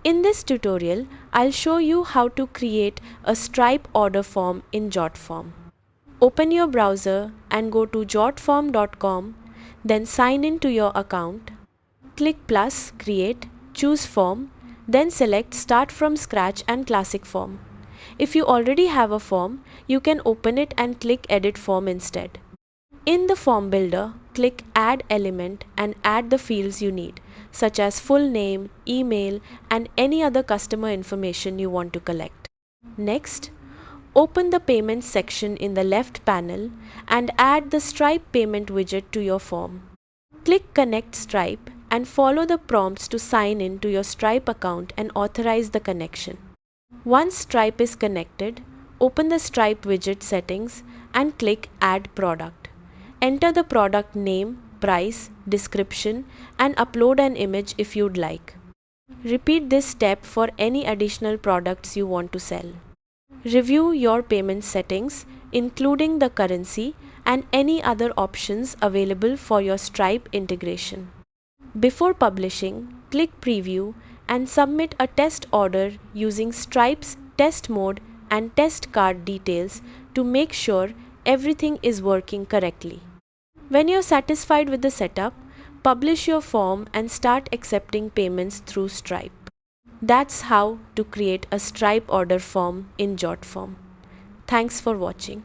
In this tutorial, I'll show you how to create a Stripe order form in Jotform. Open your browser and go to jotform.com, then sign in to your account. Click plus, create, choose form, then select start from scratch and classic form. If you already have a form, you can open it and click edit form instead. In the form builder, click add element and add the fields you need, such as full name, email, and any other customer information you want to collect. Next, open the payments section in the left panel and add the Stripe payment widget to your form. Click connect Stripe and follow the prompts to sign in to your Stripe account and authorize the connection. Once Stripe is connected, open the Stripe widget settings and click add product. Enter the product name, price, description, and upload an image if you'd like. Repeat this step for any additional products you want to sell. Review your payment settings, including the currency and any other options available for your Stripe integration. Before publishing, click preview and submit a test order using Stripe's test mode and test card details to make sure everything is working correctly. When you're satisfied with the setup, publish your form and start accepting payments through Stripe. That's how to create a Stripe order form in Jotform. Thanks for watching.